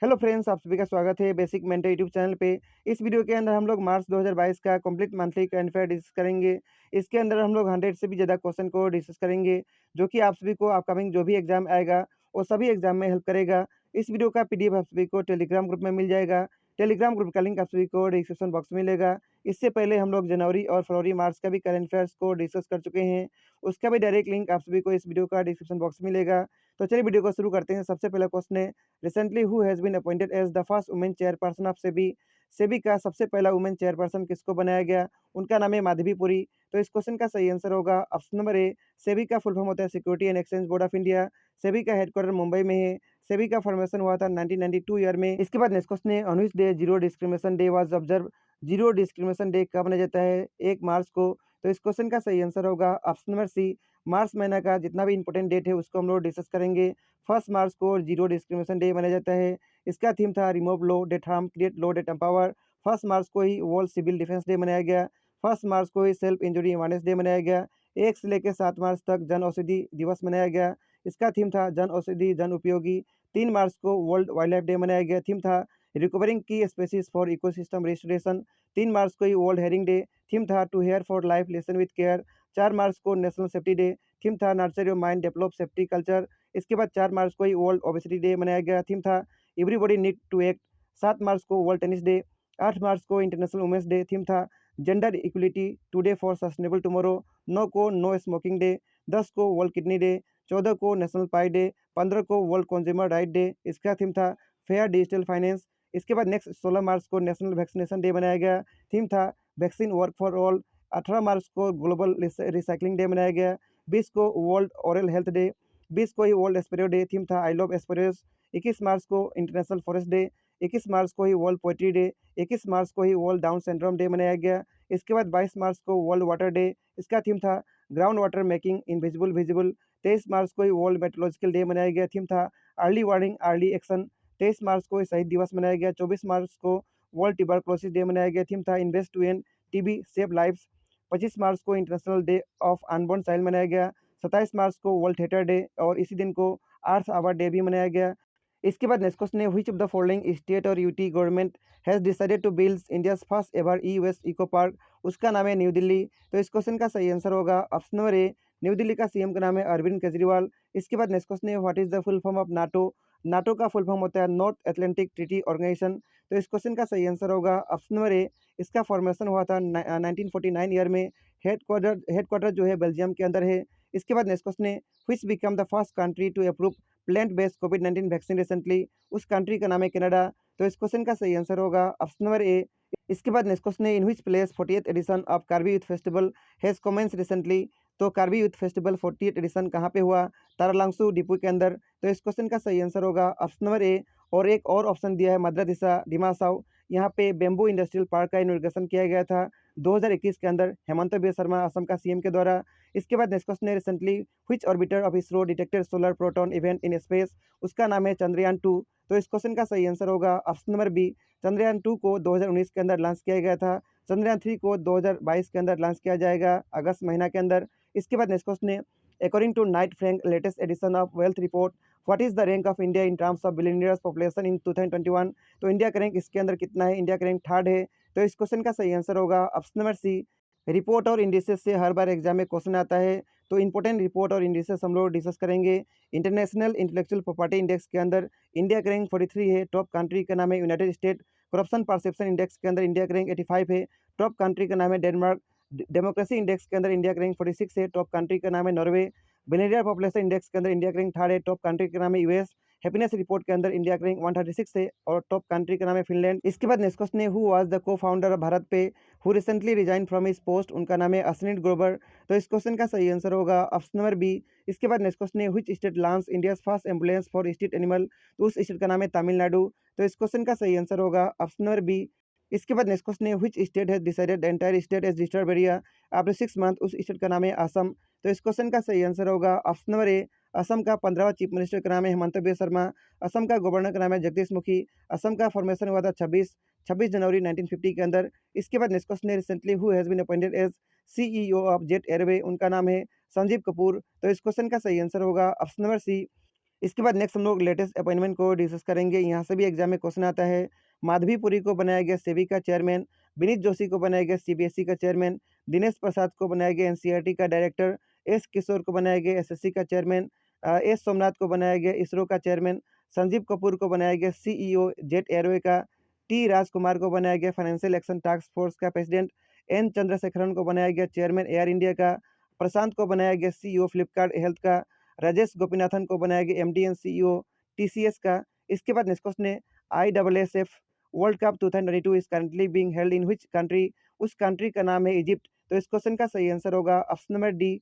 Hello friends, आप सभी का स्वागत है बेसिक मेंटर यूट्यूब चैनल पे। इस वीडियो के अंदर हम लोग मार्च 2022 का complete monthly current affair discuss करेंगे। इसके अंदर हम लोग 100 से भी ज़्यादा क्वेश्चन को डिस्कस करेंगे, जो कि आप सभी को अपकमिंग जो भी एग्जाम आएगा, वो सभी एग्जाम में हेल्प करेगा। इस वीडियो का पीडीएफ आप सभी को टेलीग्राम ग्रुप में मिल जाएगा। टेलीग्राम ग्रुप का लिंक आप सभी को डिस्क्रिप्शन बॉक्स में मिलेगा। इससे पहले हम लोग जनवरी और फरवरी मार्च का भी करंट अफेयर्स को डिस्कस कर चुके हैं। उसका भी डायरेक्ट लिंक आप सभी को इस वीडियो का डिस्क्रिप्शन बॉक्स में मिलेगा। तो चलिए वीडियो को शुरू करते हैं। सबसे पहला क्वेश्चन है, recently who has been appointed as the first women chairperson of SEBI. SEBI का सबसे पहला वुमेन चेयरपर्सन किसको बनाया गया? उनका नाम है माधवी पुरी। तो इस क्वेश्चन का सही आंसर होगा ऑप्शन नंबर ए। सेबी का फुल फॉर्म होता है security and exchange board of India. SEBI का हेडक्वार्टर मुंबई में है। सेबी का फॉर्मेशन हुआ था 1992 ईयर में। इसके बाद नेक्स्ट क्वेश्चन है, on which day zero discrimination day was observe. Zero discrimination day कब मनाया जाता है? 1 मार्च को। तो इस क्वेश्चन का सही आंसर होगा ऑप्शन नंबर सी। मार्च महीना का जितना भी इंपॉर्टेंट डेट है उसको हम लोग डिस्कस करेंगे। 1 मार्च को जीरो डिस्क्रिमिनेशन डे मनाया जाता है। इसका थीम था रिमूव लो डेट हार्म क्रिएट लो डेट एम्पावर। 1 मार्च को ही वर्ल्ड सिविल डिफेंस डे मनाया गया। 1 मार्च को ही सेल्फ इंजरी अवेयरनेस डे मनाया गया। 1 से लेकर 7 मार्च तक जन औषधि दिवस मनाया गया। इसका थीम था जन औषधि जन उपयोगी। 3 मार्च को वर्ल्ड वाइल्ड लाइफ डे मनाया गया। थीम था recovering key species for ecosystem restoration. 3 मार्च को ही वर्ल्ड हेरिंग डे। थीम था to hear for life listen with care. 4 मार्च को नेशनल सेफ्टी डे। थीम था nurture your mind develop safety culture. इसके बाद 4 मार्च को ही वर्ल्ड ओबेसिटी डे मनाया गया। थीम था एवरीबॉडी नीड टू एक्ट। 7 मार्च को वर्ल्ड टेनिस डे। 8 मार्च को इंटरनेशनल वुमेंस डे। थीम था gender equality today for sustainable tomorrow. 9 को नो स्मोकिंग डे। 10 को वर्ल्ड किडनी डे। 14 को नेशनल पाई डे। 15 को वर्ल्ड कंज्यूमर राइट डे। इसका थीम था फेयर डिजिटल फाइनेंस। इसके बाद नेक्स्ट 16 मार्च को नेशनल वैक्सीनेशन डे मनाया गया। थीम था वैक्सीन वर्क फॉर ऑल। 18 मार्च को ग्लोबल रिसाइकलिंग डे मनाया गया। 20 को वर्ल्ड ओरल हेल्थ डे। 20 को ही वर्ल्ड एस्पेरो डे। थीम था आई लव एस्पेरोस। 21 मार्च को इंटरनेशनल फॉरेस्ट डे। 21 मार्च को ही वर्ल्ड पोएट्री डे। 21 मार्च को ही वर्ल्ड डाउन सिंड्रोम डे मनाया गया। इसके बाद 22 मार्च को वर्ल्ड वाटर डे। इसका थीम था ground water making invisible visible. 23 मार्च को ही वर्ल्ड मेट्रोलॉजिकल डे मनाया गया। थीम था अर्ली वार्निंग अर्ली एक्शन। 23 मार्च को ही शहीद दिवस मनाया गया। 24 मार्च को वर्ल्ड ट्यूबरकुलोसिस डे मनाया गया। थीम था invest to end TB save lives. 25 मार्च को international day of unborn child मनाया गया। 27 मार्च को वर्ल्ड थिएटर डे और इसी दिन को आर्ट्स अवार्ड डे भी मनाया गया। इसके बाद नेक्स्ट क्वेश्चन है, which of the following state और UT government has decided to build India's first ever e waste eco park. उसका नाम है न्यू दिल्ली। तो इस क्वेश्चन का सही आंसर होगा ऑप्शन नंबर ए। न्यू दिल्ली का सीएम का नाम है अरविंद केजरीवाल। इसके बाद नेक्स्ट क्वेश्चन है, what is the full form of NATO. NATO का फुल फॉर्म होता है नॉर्थ एटलांटिक ट्रीटी ऑर्गेनाइजेशन। तो इस क्वेश्चन का सही आंसर होगा ऑप्शन नंबर ए। इसका फॉर्मेशन हुआ था 1949 ईयर में। हेडक्वार्टर जो है बेल्जियम के अंदर है। इसके बाद नेक्स्ट क्वेश्चन है, which become the first country to approve plant based कोविड-19 वैक्सीन रिसेंटली। उस कंट्री का नाम है कनाडा। तो इस क्वेश्चन का सही आंसर होगा ऑप्शन नंबर ए। इसके बाद नेक्स्ट क्वेश्चन है, in which place 40th edition of Karbi youth festival has commence recently. तो Karbi youth festival 40th addition कहाँ पे हुआ? तारालांगसू डिपो के अंदर। तो इस क्वेश्चन का सही आंसर होगा ऑप्शन नंबर ए। और एक और ऑप्शन दिया है मद्रादिसा डिमासाव। यहाँ पे बेम्बू इंडस्ट्रियल पार्क का इनॉग्रेशन किया गया था 2021 के अंदर हेमंत बिस्वा शर्मा असम का सीएम के द्वारा। इसके बाद नेक्स्ट क्वेश्चन है, recently which orbiter of ISRO detected solar proton event in space. उसका नाम है चंद्रयान-2। तो इस क्वेश्चन का सही आंसर होगा ऑप्शन नंबर बी। चंद्रयान-2 को 2019 के अंदर लॉन्च किया गया था। चंद्रयान-3 को 2022 के अंदर लॉन्च किया जाएगा अगस्त महीना के अंदर। इसके बाद नेक्स्ट क्वेश्चन है, according to Knight Frank latest edition of wealth report, what is the rank of India in terms of billionaires population in 2021। तो इंडिया का रैंक इसके अंदर कितना है? इंडिया का रैंक थर्ड है। तो इस क्वेश्चन का सही आंसर होगा ऑप्शन नंबर सी। रिपोर्ट और इंडिसेस से हर बार एग्जाम में क्वेश्चन आता है, तो इंपॉर्टेंट रिपोर्ट और इंडिसेस हम लोग डिस्कस करेंगे। इंटरनेशनल इंटेलेक्चुअल प्रॉपर्टी इंडेक्स के अंदर इंडिया का रैंक 43 है। टॉप कंट्री का नाम है United state. Corruption perception index के अंदर इंडिया का रैंक 85 है। टॉप कंट्री का नाम है डेनमार्क। डेमोक्रेसी इंडेक्स के अंदर इंडिया का रैंक 46 है। टॉप कंट्री का नाम है नॉर्वे। बिलियनियर पॉपुलेशन इंडेक्स के अंदर इंडिया का रैंक थर्ड है। टॉप कंट्री का नाम है यूएस। हैप्पीनेस रिपोर्ट के अंदर इंडिया का रैंक 136 है और टॉप कंट्री का नाम है फिनलैंड। इसके बाद नेक्स्ट क्वेश्चन है, हु वाज द को फाउंडर ऑफ भारत पे who recently resign from his post. उनका नाम है अश्विनी ग्रोवर। तो इस क्वेश्चन का सही आंसर होगा ऑप्शन नंबर बी। इसके बाद नेक्स्ट क्वेश्चन है, which state launch India's first ambulance for street animal. तो उस स्टेट का नाम है तमिलनाडु। तो इस क्वेश्चन का सही आंसर होगा ऑप्शन नंबर बी। इसके बाद नेक्स्ट क्वेश्चन है, which state has decided the entire state as disturb area after 6 month. उस स्टेट का नाम है असम। तो इस क्वेश्चन का सही आंसर होगा ऑप्शन नंबर ए। असम का 15वां चीफ मिनिस्टर का नाम है हेमंत बिस्वा शर्मा। असम का गवर्नर का नाम है जगदीश मुखी। असम का फॉर्मेशन हुआ था 26 जनवरी 1950 के अंदर। इसके बाद नेक्स्ट क्वेश्चन है, recently who has been appointed as CEO of Jet Airway. उनका नाम है संजीव कपूर। तो इस क्वेश्चन का सही आंसर होगा ऑप्शन नंबर सी। इसके बाद नेक्स्ट हम लोग लेटेस्ट अपॉइंटमेंट को डिस्कस करेंगे। यहाँ से भी एग्जाम में क्वेश्चन आता है। माधवीपुरी को बनाया गया सेबी का चेयरमैन, विनीत जोशी को बनाया गया सीबीएसई का चेयरमैन, दिनेश प्रसाद को बनाया गया एनसीईआरटी का डायरेक्टर, एस किशोर को बनाया गया एसएससी का चेयरमैन, एस सोमनाथ को बनाया गया इसरो का चेयरमैन, संजीव कपूर को बनाया गया सीईओ जेट एयरवे का, टी राजकुमार को बनाया गया फाइनेंशियल एक्शन टास्क फोर्स का प्रेसिडेंट, एन चंद्रशेखरन को बनाया गया चेयरमैन एयर इंडिया का, प्रशांत को बनाया गया सीईओ फ्लिपकार्ट हेल्थ का, राजेश गोपीनाथन को बनाया गया एमडी एंड सीईओ टीसीएस का। इसके बाद नेक्स्ट क्वेश्चन है ISSF world cup 2022 is currently being held in which country. उस कंट्री का नाम है इजिप्ट। तो इस क्वेश्चन का सही आंसर होगा ऑप्शन नंबर डी।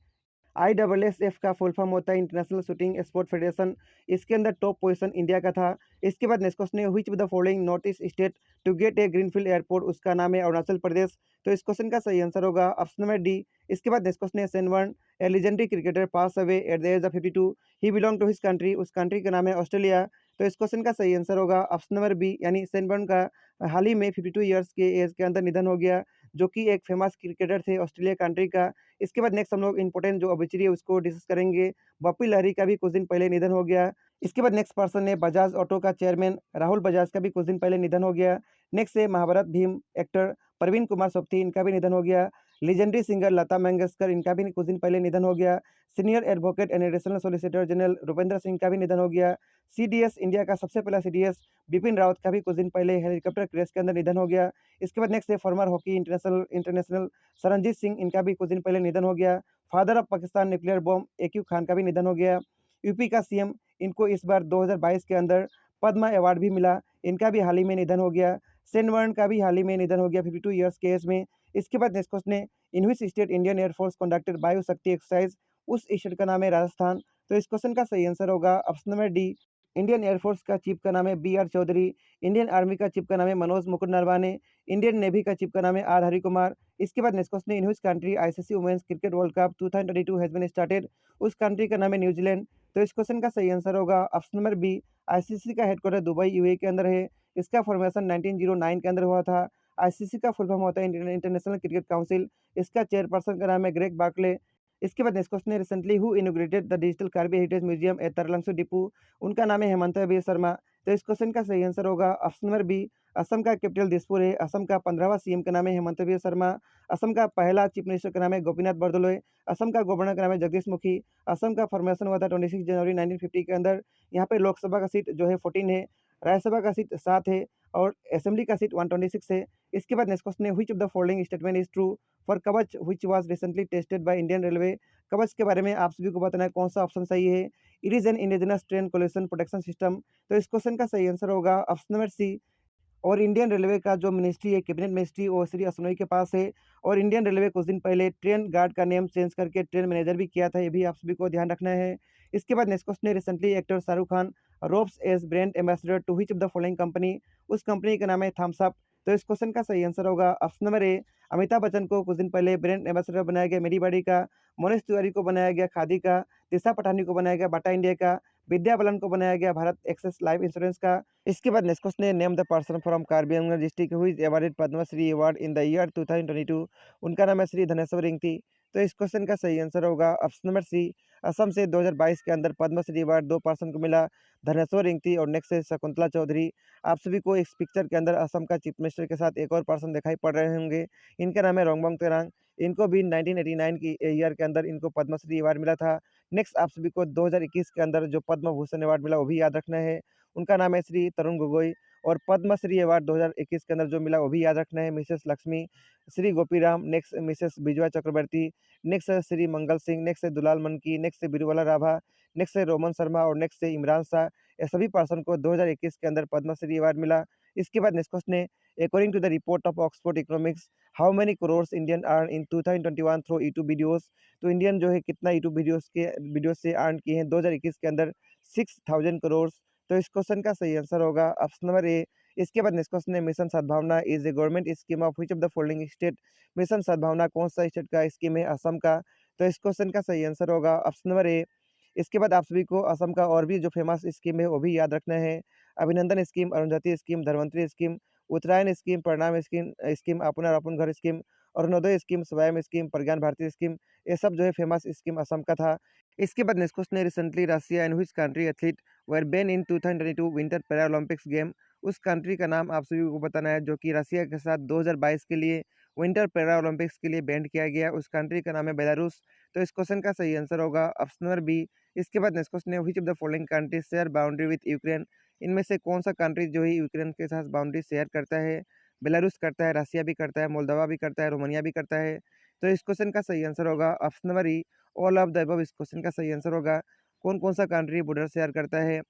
आईएसएसएफ का फुल फॉर्म होता है इंटरनेशनल शूटिंग स्पोर्ट फेडरेशन। इसके अंदर टॉप पोजीशन इंडिया का था। इसके बाद नेक्स्ट क्वेश्चन है which of the following north east state to get a greenfield airport. उसका नाम है अरुणाचल प्रदेश। तो इस क्वेश्चन का सही आंसर होगा ऑप्शन नंबर डी। इसके बाद नेक्स्ट क्वेश्चन है Shane Warne a legendary cricketer pass away at the age of 52। He belong to his country. उस कंट्री का नाम है ऑस्ट्रेलिया। तो इस क्वेश्चन का सही आंसर होगा ऑप्शन नंबर बी, यानी शेन वॉर्न का हाल ही में 52 ईयर्स के एज के अंदर निधन हो गया, जो कि एक फेमस क्रिकेटर थे ऑस्ट्रेलिया कंट्री का। इसके बाद नेक्स्ट हम लोग इंपॉर्टेंट जो ऑब्ituary है उसको डिस्कस करेंगे। बप्पी लहरी का भी कुछ दिन पहले निधन हो गया। इसके बाद नेक्स्ट पर्सन है बजाज ऑटो का चेयरमैन राहुल बजाज का भी कुछ दिन पहले निधन हो गया। नेक्स्ट है महाभारत भीम एक्टर प्रवीण कुमार सोबती, इनका भी निधन हो गया। लेजेंडरी सिंगर लता मंगेशकर, इनका भी कुछ दिन पहले निधन हो गया। Senior advocate and additional solicitor general Rupendra Singh का भी निधन हो गया। सीडीएस इंडिया का सबसे पहला सीडीएस बिपिन रावत का भी कुछ दिन पहले हेलीकॉप्टर क्रैश के अंदर निधन हो गया। इसके बाद नेक्स्ट है former hockey international international Saranjit Singh, इनका भी कुछ दिन पहले निधन हो गया। Father of Pakistan nuclear bomb A Q Khan का भी निधन हो गया। यूपी का सीएम, इनको इस बार 2022 के अंदर पद्मा अवार्ड भी मिला, इनका भी हाल ही में निधन हो गया। सेन वर्ण का भी हाल ही में निधन हो गया 52 ईयर्स के एज में। इसके बाद नेक्स्ट क्वेश्चन है in which state Indian air force conducted वायु शक्ति एक्सरसाइज। उस स्टेट का नाम है राजस्थान। तो इस क्वेश्चन का सही आंसर होगा option number D. Indian air force का चीफ का नाम है B R Chaudhari. Indian army का चीफ का नाम है मनोज मुकुंद नरवाने। इंडियन नेवी का चीफ का नाम है आर हरि कुमार। इसके बाद नेक्स्ट क्वेश्चन है in which country ICC women's cricket world cup 2022 has been started. उस कंट्री का नाम है न्यूजीलैंड। तो इस क्वेश्चन का सही आंसर होगा ऑप्शन नंबर बी। आईसीसी का हेडक्वार्टर दुबई यूएई के अंदर है। इसका फॉर्मेशन 1909 के अंदर हुआ था। आईसीसी का फुल फॉर्म होता है इंटरनेशनल क्रिकेट काउंसिल। इसका चेयरपर्सन का नाम है ग्रेग बार्कले। इसके बाद नेक्स्ट क्वेश्चन है recently who inaugurated the digital Karbi heritage museum at Taralangso Diphu. उनका नाम है हेमंत बी शर्मा। तो इस क्वेश्चन का सही आंसर होगा ऑप्शन नंबर बी। असम का कैपिटल दिसपुर है। असम का 15वां सीएम का नाम है हेमंत बी शर्मा। असम का पहला चीफ मिनिस्टर का नाम है गोपीनाथ बरदलोई। असम का गवर्नर का नाम है जगदीश मुखी। असम का फॉर्मेशन हुआ था 26 जनवरी 1950 के अंदर। यहाँ पे लोकसभा का सीट जो है 14 है, राज्यसभा का सीट 7 है और असेंबली का सीट 126 है। इसके बाद नेक्स्ट क्वेश्चन है which of the following statement is true for Kavach which was recently tested by Indian railway. Kavach के बारे में आप सभी को बताना है कौन सा ऑप्शन सही है। It is an indigenous train collision protection system. तो इस क्वेश्चन का सही आंसर होगा ऑप्शन नंबर सी। और इंडियन रेलवे का जो मिनिस्ट्री है कैबिनेट मिनिस्ट्री वो श्री असनोई के पास है। और इंडियन रेलवे कुछ दिन पहले ट्रेन गार्ड का नेम चेंज करके ट्रेन मैनेजर भी किया था, ये भी आप सभी को ध्यान रखना है। इसके बाद नेक्स्ट क्वेश्चन है recently actor Shahrukh Khan ropes as brand ambassador to which of the following company. उस कंपनी का नाम है थम्स अप। तो इस क्वेश्चन का सही आंसर होगा ऑप्शन नंबर ए। अमिताभ बच्चन को कुछ दिन पहले ब्रांड एम्बेसडर बनाया गया मेरी बाड़ी का। मनोज तिवारी को बनाया गया खादी का। दिशा पठानी को बनाया गया बाटा इंडिया का। विद्या बालन को बनाया गया भारत एक्सेस लाइफ इंश्योरेंस का। इसके बाद नेक्स्ट क्वेश्चन है name the person from Karbi Anglong district who is awarded Padma Shri award in the year 2022। उनका नाम है श्री धनेश्वर रिंगती। तो इस क्वेश्चन का सही आंसर होगा ऑप्शन नंबर सी। असम से 2022 के अंदर पद्मश्री अवार्ड 2 पर्सन को मिला, धनेश्वर रिंगती और नेक्स्ट है शकुंतला चौधरी। आप सभी को इस पिक्चर के अंदर असम का चीफ मिनिस्टर के साथ एक और पर्सन दिखाई पड़ रहे होंगे, इनका नाम है रोंगबोंग तेरांग। इनको भी 1989 की ईयर के अंदर इनको पद्मश्री अवार्ड मिला था। नेक्स्ट आप सभी को 2021 के अंदर जो पद्म भूषण अवार्ड मिला वो भी याद रखना है, उनका नाम है श्री तरुण गोगोई। और पद्मश्री अवार्ड 2021 के अंदर जो मिला वो भी याद रखना है, Mrs Lakshmi, Shri Gopiram, next Mrs Bijwa Chakraborty, next है श्री मंगल सिंह, नेक्स्ट है दुलाल मनकी, नेक्स्ट है बिरुवाला राभा, नेक्स्ट है रोमन शर्मा और नेक्स्ट है इमरान शाह। ये सभी पर्सन को 2021 के अंदर पद्मश्री अवार्ड मिला। इसके बाद नेक्स्ट क्वेश्चन है according to the report of Oxford economics how many crores Indian earn in 2021 through YouTube videos. तो इंडियन जो है कितना यूट्यूब वीडियो से अर्न किए हैं 2021 के अंदर 6000 करोड़। तो इस क्वेश्चन का सही आंसर होगा ऑप्शन नंबर ए। इसके बाद नेक्स्ट क्वेश्चन है मिशन सद्भावना is a government scheme of which of the following state. Mission सद्भावना कौन सा स्टेट का स्कीम है, असम का। तो इस क्वेश्चन का सही आंसर होगा ऑप्शन नंबर ए। इसके बाद आप सभी को असम का और भी जो फेमस स्कीम है वो भी याद रखना है। Abhinandan scheme, Arundhati scheme, Dhanvantari scheme, Uttarayan scheme, Parinam scheme scheme अपना और Apun Ghar scheme, Arunodoi scheme, Swayam scheme, Pragyan Bharati scheme, ये सब जो है फेमस स्कीम असम का था। इसके बाद नेक्स्ट क्वेश्चन है recently Russia and which country athlete were ban in 2022 winter Paralympics game. उस कंट्री का नाम आप सभी को बताना है जो कि रशिया के साथ 2022 के लिए विंटर पैरालंपिक्स के लिए बैंड किया गया। उस कंट्री का नाम है बेलारूस। तो इस क्वेश्चन का सही आंसर होगा ऑप्शन नंबर बी। इसके बाद नेक्स्ट क्वेश्चन है which of the following country share boundary with Ukraine. इनमें से कौन सा कंट्री जो है यूक्रेन के साथ बाउंड्री शेयर करता है। बेलारूस करता है, रशिया भी करता है, मोल्दोवा भी करता है, रोमानिया भी करता है। तो इस क्वेश्चन का सही आंसर होगा option number E, all of the above. इस क्वेश्चन का सही आंसर होगा कौन कौन सा कंट्री बॉर्डर शेयर करता है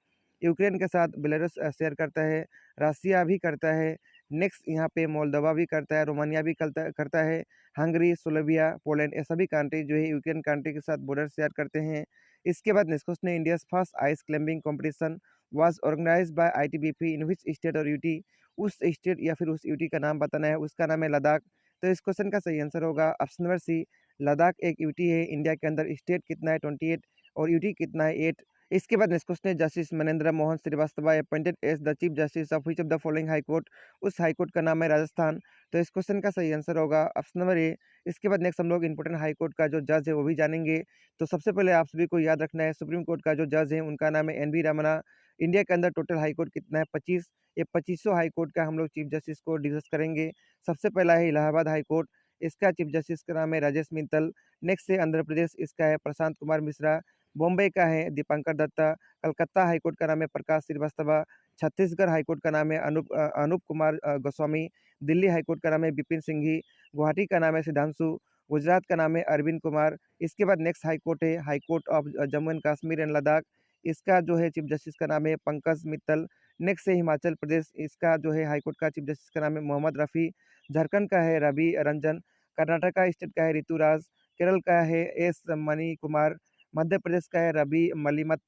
यूक्रेन के साथ। बेलारूस शेयर करता है, रशिया भी करता है, नेक्स्ट यहाँ पे मोल्दोवा भी करता है, रोमानिया भी करता है, हंगरी, स्लोविया, पोलैंड, ये सभी कंट्री जो है यूक्रेन कंट्री के साथ बॉर्डर शेयर करते हैं। इसके बाद नेक्स्ट क्वेश्चन है India's first ice climbing competition was organized by ITBP in which state और यूटी। उस स्टेट या फिर उस यूटी का नाम बताना है, उसका नाम है लद्दाख। तो इस क्वेश्चन का सही आंसर होगा ऑप्शन नंबर सी, लद्दाख एक यूटी है। इंडिया के अंदर स्टेट कितना है 28 और यूटी कितना है 8। इसके बाद नेक्स्ट क्वेश्चन है justice Manendra Mohan Srivastava appointed as the chief justice of which of the following high court. उस हाई कोर्ट का नाम है राजस्थान। तो इस क्वेश्चन का सही आंसर होगा ऑप्शन नंबर ए। इसके बाद नेक्स्ट हम लोग इंपोर्टेंट हाई कोर्ट का जो जज है वो भी जानेंगे। तो सबसे पहले आप सभी को याद रखना है सुप्रीम कोर्ट का जो जज है उनका नाम है एन वी रमना। इंडिया के अंदर टोटल हाई कोर्ट कितना है 25। ये 2500 हाई कोर्ट का हम लोग चीफ जस्टिस को डिस्कस करेंगे। सबसे पहला है इलाहाबाद हाई कोर्ट, इसका चीफ जस्टिस का नाम है राजेश मित्तल। नेक्स्ट है आंध्र प्रदेश, इसका है प्रशांत कुमार मिश्रा। बॉम्बे का है दीपंकर दत्ता। कलकत्ता हाईकोर्ट का नाम है प्रकाश श्रीवास्तव। छत्तीसगढ़ हाईकोर्ट का नाम है अनूप कुमार गोस्वामी। दिल्ली हाईकोर्ट का नाम है विपिन सिंघी। गुवाहाटी का नाम है सिद्धांशु। गुजरात का नाम है अरविंद कुमार। इसके बाद नेक्स्ट हाईकोर्ट है high court of Jammu and Kashmir and Ladakh. इसका जो है चीफ जस्टिस का नाम है पंकज मित्तल। नेक्स्ट है हिमाचल प्रदेश, इसका जो है हाईकोर्ट का चीफ जस्टिस का नाम है मोहम्मद रफ़ी। झारखंड का है रवि रंजन। कर्नाटका स्टेट का है ऋतुराज। केरल का है एस मणि कुमार। मध्य प्रदेश का है रवि मलिमत।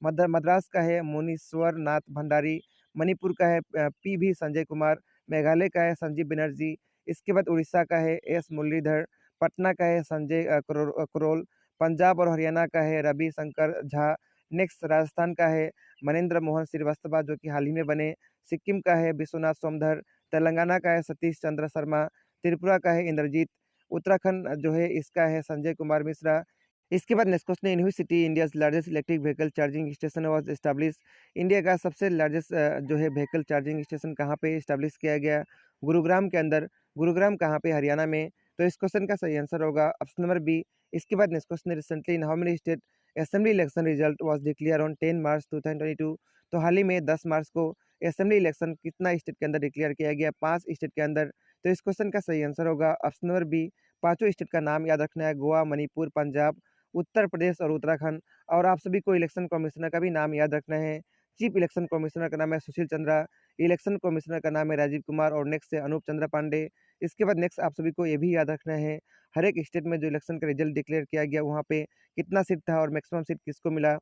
मद्रास का है मुनीश्वर नाथ भंडारी। मणिपुर का है पी भी संजय कुमार। मेघालय का है संजीव बनर्जी। इसके बाद उड़ीसा का है एस मुरलीधर। पटना का है संजय करोल। पंजाब और हरियाणा का है रवि शंकर झा। नेक्स्ट राजस्थान का है मनेंद्र मोहन श्रीवास्तव जो कि हाल ही में बने। सिक्किम का है विश्वनाथ सोमधर। तेलंगाना का है सतीश चंद्र शर्मा। त्रिपुरा का है इंद्रजीत। उत्तराखंड जो है इसका है संजय कुमार मिश्रा। इसके बाद नेक्स्ट क्वेश्चन है in which city India's largest electric vehicle charging station was establish. India का सबसे लार्जेस्ट जो है व्हीकल चार्जिंग स्टेशन कहाँ पे इस्टेब्लिश किया गया। गुरुग्राम के अंदर। गुरुग्राम कहाँ पे, हरियाणा में। तो इस क्वेश्चन का सही आंसर होगा ऑप्शन नंबर बी। इसके बाद नेक्स्ट क्वेश्चन है recently in how many state assembly election result was declare on 10 March 2022। तो हाल ही में 10 मार्च को असेंबली इलेक्शन कितना स्टेट के अंदर डिक्लेयर किया गया, 5 स्टेट के अंदर। तो इस क्वेश्चन का सही आंसर होगा ऑप्शन नंबर बी। पांचों स्टेट का नाम याद रखना है, गोवा, मणिपुर, पंजाब, उत्तर प्रदेश और उत्तराखंड। और आप सभी को इलेक्शन कमिश्नर का भी नाम याद रखना है। चीफ इलेक्शन कमिश्नर का नाम है सुशील चंद्रा। इलेक्शन कमिश्नर का नाम है राजीव कुमार और नेक्स्ट है अनूप चंद्र पांडे। इसके बाद नेक्स्ट आप सभी को ये भी याद रखना है हर एक स्टेट में जो इलेक्शन का रिजल्ट डिक्लेयर किया गया वहाँ पे कितना सीट था और मैक्सिमम सीट किसको मिला।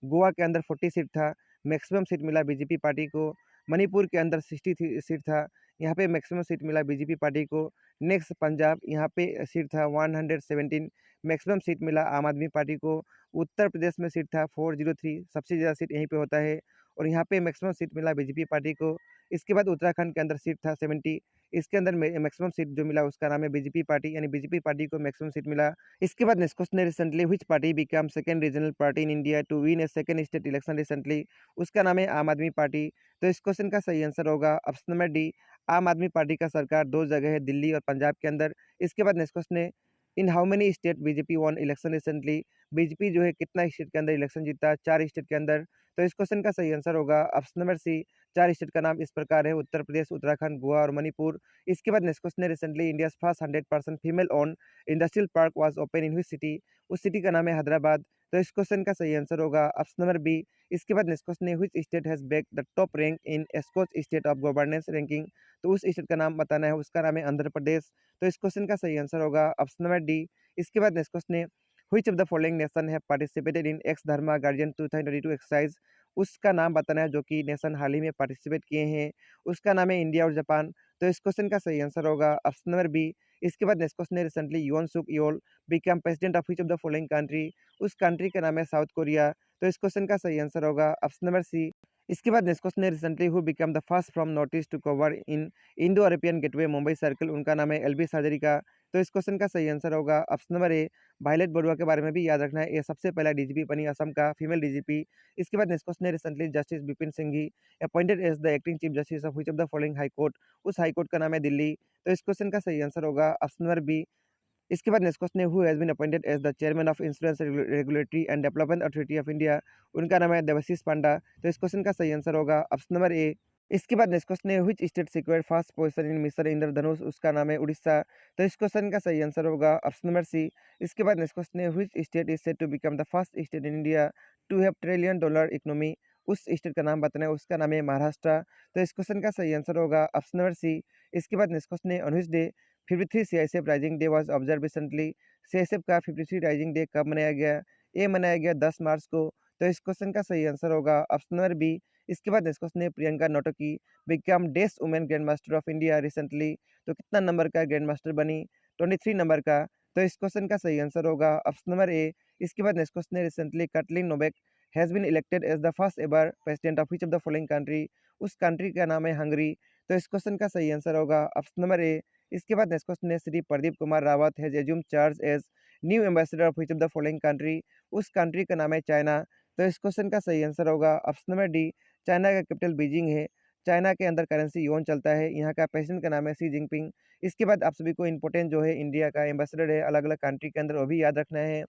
गोवा के अंदर 40 सीट था, मैक्सिमम सीट मिला बीजेपी पार्टी को। मणिपुर के अंदर 60 सीट था, यहाँ पे मैक्सिमम सीट मिला बीजेपी पार्टी को। नेक्स्ट पंजाब, यहाँ पे सीट था 117, मैक्सिमम सीट मिला आम आदमी पार्टी को। उत्तर प्रदेश में सीट था 403, सबसे ज़्यादा सीट यहीं पे होता है और यहाँ पे मैक्सिमम सीट मिला बीजेपी पार्टी को। इसके बाद उत्तराखंड के अंदर सीट था 70, इसके अंदर मैक्सिमम सीट जो मिला उसका नाम है बीजेपी पार्टी, यानी बीजेपी पार्टी को मैक्सिमम सीट मिला। इसके बाद नेक्स्ट क्वेश्चन है recently which party become second regional party in India to win a second state election recently. उसका नाम है आम आदमी पार्टी। तो इस क्वेश्चन का सही आंसर होगा ऑप्शन नंबर डी। आम आदमी पार्टी का सरकार 2 जगह है, दिल्ली और पंजाब के अंदर। इसके बाद नेक्स्ट क्वेश्चन है इन how many state BJP one election recently. BJP जो है कितना स्टेट के अंदर इलेक्शन जीता, 4 स्टेट के अंदर। तो इस क्वेश्चन का सही आंसर होगा ऑप्शन नंबर सी। 4 स्टेट का नाम इस प्रकार है उत्तर प्रदेश, उत्तराखंड, गोवा और मणिपुर। इसके बाद नेक्स्ट क्वेश्चन है recently India first 100% female own industrial park was open in which city. उस सिटी का नाम है हैदराबाद। तो इस क्वेश्चन का सही आंसर होगा ऑप्शन नंबर बी। इसके बाद नेक्स्ट क्वेश्चन है which state has back the top rank in Skoch state of governance ranking. तो उस स्टेट का नाम बताना है, उसका नाम है आंध्र प्रदेश। तो इस क्वेश्चन का सही आंसर होगा ऑप्शन नंबर डी। इसके बाद नेक्स्ट क्वेश्चन है which of the following nation have participated in x Dharma guardian 2022 exercise. उसका नाम बताना है जो कि नेशन हाल ही में पार्टिसिपेट किए हैं, उसका नाम है इंडिया और जापान। तो इस क्वेश्चन का सही आंसर होगा ऑप्शन नंबर बी। इसके बाद नेक्स्ट क्वेश्चन है recently Yoon Suk Yeol become president of which of the following country. उस कंट्री का नाम है साउथ कोरिया। तो इस क्वेश्चन का सही आंसर होगा ऑप्शन नंबर सी। इसके बाद नेक्स्ट क्वेश्चन है recently who become the first from north east to cover in Indo European gateway Mumbai circle. उनका नाम है एलबी सर्जरी का। तो इस क्वेश्चन का सही आंसर होगा option number A, Violet Baruah के बारे में भी याद रखना है। ये सबसे पहला डीजीपी बनी असम का फीमेल डीजीपी। इसके बाद नेक्स्ट क्वेश्चन है, recently justice Bipin Singhi appointed as the acting chief justice of which of the following high court. उस हाई कोर्ट का नाम है दिल्ली। तो इस क्वेश्चन का सही आंसर होगा ऑप्शन नंबर बी। इसके बाद नेक्स्ट क्वेश्चन है, who has been appointed as the chairman of insurance regulatory and development authority of India. उनका नाम है देवाशीष पांडा। तो इस क्वेश्चन का सही आंसर होगा ऑप्शन नंबर ए। इसके बाद नेक्स्ट क्वेश्चन है, which state secured first position in mission Indradhanush. उसका नाम है उड़ीसा। तो इस क्वेश्चन का सही आंसर होगा ऑप्शन नंबर सी। इसके बाद नेक्स्ट क्वेश्चन है, which state is said to become the first state in India to have $1 trillion economy. उस स्टेट का नाम बताना है, उसका नाम है महाराष्ट्र। तो इस क्वेश्चन का सही आंसर होगा ऑप्शन नंबर सी। इसके बाद नेक्स्ट क्वेश्चन है, on which day 53 CISF raising day was observe recently. CISF का 53 राइजिंग डे कब मनाया गया? ये मनाया गया 10 मार्च को। तो इस क्वेश्चन का सही आंसर होगा ऑप्शन नंबर बी। इसके बाद नेक्स्ट क्वेश्चन है, प्रियंका नोटोकी बिकम डेस women grand master of India recently. तो कितना नंबर का ग्रैंड मास्टर बनी? 23 नंबर का। तो इस क्वेश्चन का सही आंसर होगा ऑप्शन नंबर ए। इसके बाद नेक्स्ट क्वेश्चन है, recently Katalin Novak has been elected as the first ever president of which of the following country. उस कंट्री का नाम है हंगरी। तो इस क्वेश्चन का सही आंसर होगा ऑप्शन नंबर ए। इसके बाद नेक्स्ट क्वेश्चन है, Shri Pradeep Kumar Rawat has assume charge as new ambassador of which of the following country. उस कंट्री का नाम है चाइना। तो इस क्वेश्चन का सही आंसर होगा ऑप्शन नंबर डी। चाइना का कैपिटल बीजिंग है। चाइना के अंदर करेंसी योन चलता है। यहाँ का प्रेसिडेंट का नाम है शी जिनपिंग। इसके बाद आप सभी को इंपॉर्टेंट जो है इंडिया का एम्बेसडर है अलग अलग कंट्री के अंदर, वो भी याद रखना है।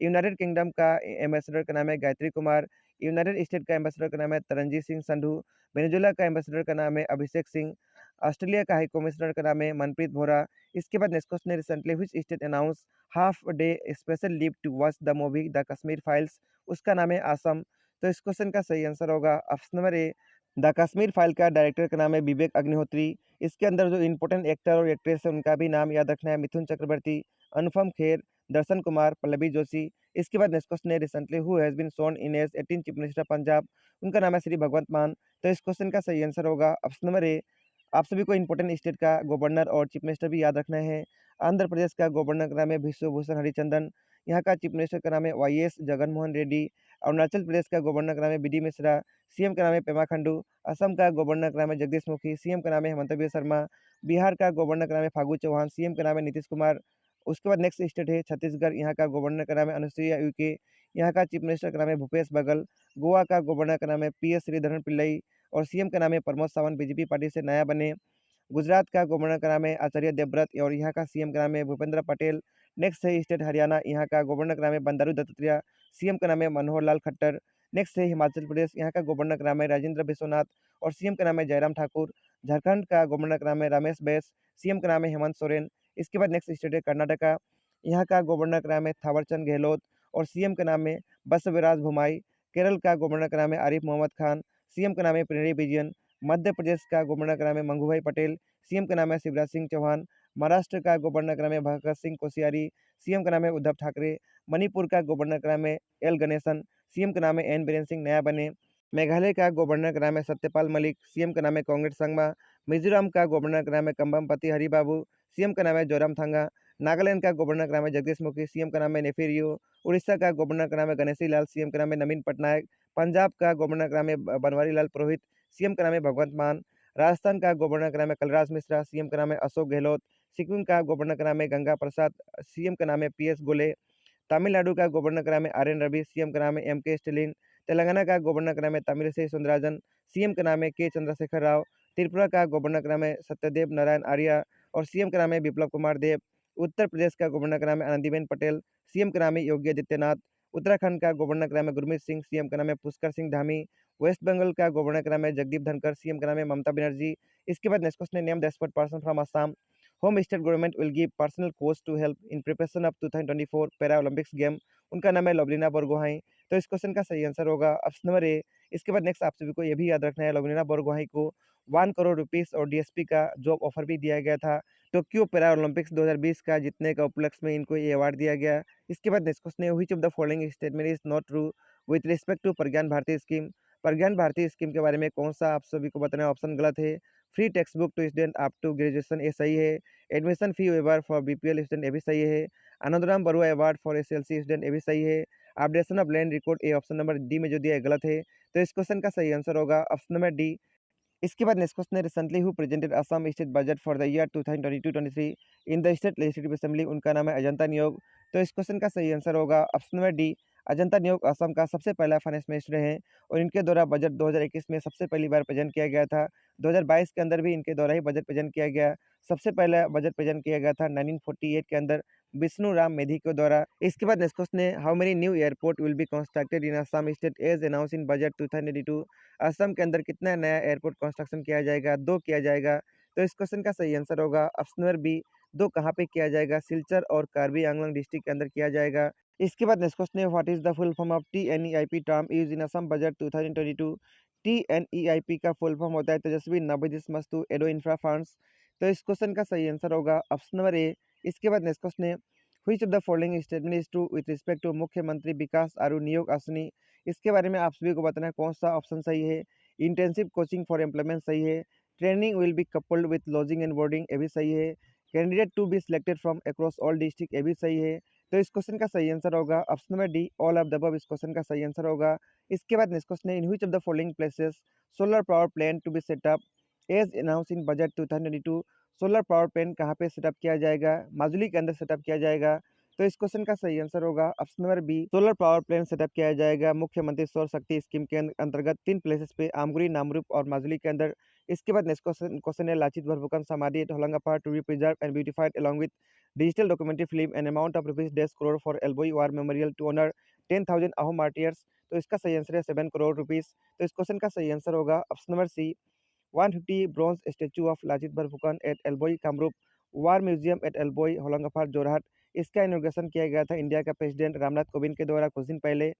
यूनाइटेड किंगडम का एम्बेसडर का नाम है गायत्री कुमार। यूनाइटेड स्टेट का एम्बेसडर का नाम है तरनजीत सिंह संधू। वेनेजुएला का एम्बेसडर का नाम है अभिषेक सिंह। ऑस्ट्रेलिया का हाई कमिश्नर का नाम है मनप्रीत भोरा। इसके बाद नेक्स्ट क्वेश्चन है, recently which state announce half day special leave to watch the movie the Kashmir files. उसका नाम है असम। तो इस क्वेश्चन का सही आंसर होगा option number A. The Kashmir file का डायरेक्टर का नाम है विवेक अग्निहोत्री। इसके अंदर जो इंपॉर्टेंट एक्टर और एक्ट्रेस है उनका भी नाम याद रखना है, मिथुन चक्रवर्ती, अनुपम खेर, दर्शन कुमार, पल्लवी जोशी। इसके बाद नेक्स्ट क्वेश्चन है, recently who has been sworn in as 18 chief minister of Punjab. उनका नाम है श्री भगवंत मान। तो इस क्वेश्चन का सही आंसर होगा ऑप्शन नंबर ए। आप सभी को इंपॉर्टेंट स्टेट का गवर्नर और चीफ मिनिस्टर भी याद रखना है। आंध्र प्रदेश का गवर्नर का नाम है विश्वभूषण हरिचंदन। यहाँ का चीफ मिनिस्टर का नाम है वाईएस जगनमोहन रेड्डी। अरुणाचल प्रदेश का गवर्नर का नाम है बी डी मिश्रा। सीएम का नाम है पेमा खंडू। असम का गवर्नर का नाम है जगदीश मुखी। सीएम का नाम है हेमंत बिस्वा शर्मा। बिहार का गवर्नर का नाम है फागू चौहान। सीएम का नाम है नीतीश कुमार। उसके बाद नेक्स्ट स्टेट है छत्तीसगढ़। यहाँ का गवर्नर का नाम है अनुसुईया उइके। यहाँ का चीफ मिनिस्टर का नाम है भूपेश बघेल। गोवा का गवर्नर का नाम है पी एस श्रीधरन पिल्लई। और सीएम का नाम है प्रमोद सावंत, बीजेपी पार्टी से नया बने। गुजरात का गवर्नर का नाम है आचार्य देवव्रत और यहाँ का सीएम का नाम है भूपेंद्र पटेल। नेक्स्ट है स्टेट हरियाणा। यहाँ का गवर्नर का नाम है बंडारू दत्तात्रेय। सीएम का नाम है मनोहर लाल खट्टर। नेक्स्ट है हिमाचल प्रदेश। यहाँ का गवर्नर का नाम है राजेंद्र विश्वनाथ और सीएम का नाम है जयराम ठाकुर। झारखंड का गवर्नर का नाम है रमेश बैस। सीएम का नाम है हेमंत सोरेन। इसके बाद नेक्स्ट स्टेट है कर्नाटका। यहाँ का गवर्नर का नाम है थावरचंद गहलोत और सीएम का नाम है बसवराज बोम्मई। केरल का गवर्नर का नाम है आरिफ मोहम्मद खान। सीएम का नाम है पिनरई विजयन। मध्य प्रदेश का गवर्नर का नाम है मंगूभाई पटेल। सीएम का नाम है शिवराज सिंह चौहान। महाराष्ट्र का गवर्नर का नाम है भगत सिंह कोश्यारी। सीएम का नाम है उद्धव ठाकरे। मणिपुर का गवर्नर का नाम है एल गणेशन। सीएम का नाम है एन बीरेन सिंह नया बने। मेघालय का गवर्नर का नाम है सत्यपाल मलिक। सीएम का नाम है कांग्रेस संगमा। मिजोरम का गवर्नर का नाम है कंबमपति हरिबाबू। सीएम का नाम है जोरामथंगा। नागालैंड का गवर्नर का नाम है जगदीश मुखी। सीएम का नाम है नेफिरियो। उड़ीसा का गवर्नर का नाम है गणेशी लाल। सीएम का नाम है नवीन पटनायक। पंजाब का गवर्नर का नाम है बनवारी लाल पुरोहित। सीएम का नाम है भगवंत मान। राजस्थान का गवर्नर का नाम है कलराज मिश्रा। सीएम का नाम है अशोक गहलोत। सिक्किम का गवर्नर का नाम है गंगा प्रसाद। सीएम का नाम है पीएस गोले। तमिलनाडु का गवर्नर का नाम है आर एन रवि। सीएम का नाम है एम के स्टेलिन। तेलंगाना का गवर्नर का नाम है तमिलिसई सुंदराजन। सीएम का नाम है के चंद्रशेखर राव। त्रिपुरा का गवर्नर का नाम है सत्यदेव नारायण आर्या और सीएम का नाम है बिप्लब कुमार देव। उत्तर प्रदेश का गवर्नर का नाम है आनंदीबेन पटेल। सीएम का नाम है योगी आदित्यनाथ। उत्तराखंड का गवर्नर का नाम है गुरमीत सिंह। सीएम का नाम है पुष्कर सिंह धामी। वेस्ट बंगाल का गवर्नर का नाम है जगदीप धनखड़। सीएम का नाम है ममता बनर्जी। इसके बाद नेक्स्ट क्वेश्चन है, name the expert person from Assam home state government will give personal coach to help in preparation of 2024 para olympics game. उनका नाम है लवलीना बोरगोहाई। तो इस क्वेश्चन का सही आंसर होगा ऑप्शन नंबर ए। इसके बाद नेक्स्ट आप सभी को ये भी याद रखना है, लवलीना बोरगोहाई को 1 करोड़ रुपीस और डीएसपी का जॉब ऑफर भी दिया गया था। टोक्यो पैरा ओलंपिक्स 2020 का जीतने का उपलक्ष्य में इनको ये अवार्ड दिया गया। इसके बाद नेक्स्ट क्वेश्चन है, which of the following statement is not true with respect to Pragyan Bharati scheme. Pragyan Bharati scheme के बारे में कौन सा आप सभी को बताना है? ऑप्शन गलत है। Free text book to student up to graduation, ये सही है। Admission fee waiver for BPL student, ये भी सही है। Anandaram Barua award for SLC student, ये भी सही है। अपडेशन ऑफ लैंड रिकॉर्ड, ये ऑप्शन नंबर डी में जो दिया है गलत है। तो इस क्वेश्चन का सही आंसर होगा ऑप्शन नंबर डी। इसके बाद नेक्स्ट क्वेश्चन है, recently who presented Assam state budget for the year 2022-23 in the state legislative assembly, उनका नाम है अजंता नियोग। तो इस क्वेश्चन का सही आंसर होगा ऑप्शन नंबर डी, अजंता नियोग असम का सबसे पहला फाइनेंस मिनिस्टर है और इनके द्वारा बजट 2021 में सबसे पहली बार प्रेजेंट किया गया था। 2022 के अंदर भी इनके द्वारा ही बजट प्रेजेंट किया गया। सबसे पहला बजट प्रेजेंट किया गया था 1948 के अंदर विष्णु राम मेधी के द्वारा। इसके बाद नेक्स्ट क्वेश्चन है, how many new airport will be constructed in Assam state as announce in budget 2022। Assam के अंदर कितना नया एयरपोर्ट कंस्ट्रक्शन किया जाएगा? 2 किया जाएगा। तो इस क्वेश्चन का सही आंसर होगा ऑप्शन नंबर बी, 2 कहाँ पे किया जाएगा? सिलचर और कार्बी आंगलोंग डिस्ट्रिक्ट के अंदर किया जाएगा। इसके बाद नेक्स्ट क्वेश्चन है, what is the full form of TNEIP term used in Assam budget 2022। TNEIP का फुल फॉर्म होता है तेजस्वी नवोदित मस्तु एडो इंफ्रा फंड्स। तो इस क्वेश्चन का सही आंसर होगा ऑप्शन नंबर ए। इसके बाद नेक्स्ट क्वेश्चन है, which of the following statement is true with respect to मुख्यमंत्री विकास आरू नियोग आसनी। इसके बारे में आप सभी को बताना है कौन सा ऑप्शन सही है। इंटेंसिव कोचिंग फॉर एम्प्लॉयमेंट सही है। Training will be coupled with lodging and boarding, ये भी सही है। Candidate to be selected from across all district, ये भी सही है। तो इस क्वेश्चन का सही आंसर होगा option number D, all of the above इस क्वेश्चन का सही आंसर होगा। इसके बाद नेक्स्ट क्वेश्चन है, in which of the following places solar power plant to be setup as announce in budget 2022। Solar power plant कहाँ पे सेटअप किया जाएगा? माजुली के अंदर सेटअप किया जाएगा। तो इस क्वेश्चन का सही आंसर होगा option number B, solar power plant setup किया जाएगा मुख्यमंत्री सौर शक्ति स्कीम के अंतर्गत 3 प्लेसेस पे, आमगुरी, नामरूप और माजुली के अंदर। इसके बाद नेक्स्ट क्वेश्चन है, Lachit Borphukan Samadhi at Hollongapar to be preserve and beautified along with digital documentary film an amount of rupees 10 crore for Elboi War Memorial to honor 10,000 Ahom martyrs। तो इसका सही आंसर है 7 करोड़ रुपीस। तो इस क्वेश्चन का सही आंसर होगा option number C, 150 bronze statue of Lajit Barphukan at Elboi Kamrup War Museum at Elboi Hollongapar Jorhat. इसका इनॉग्रेशन किया गया था इंडिया का प्रेसिडेंट रामनाथ कोविंद के द्वारा कुछ दिन पहले।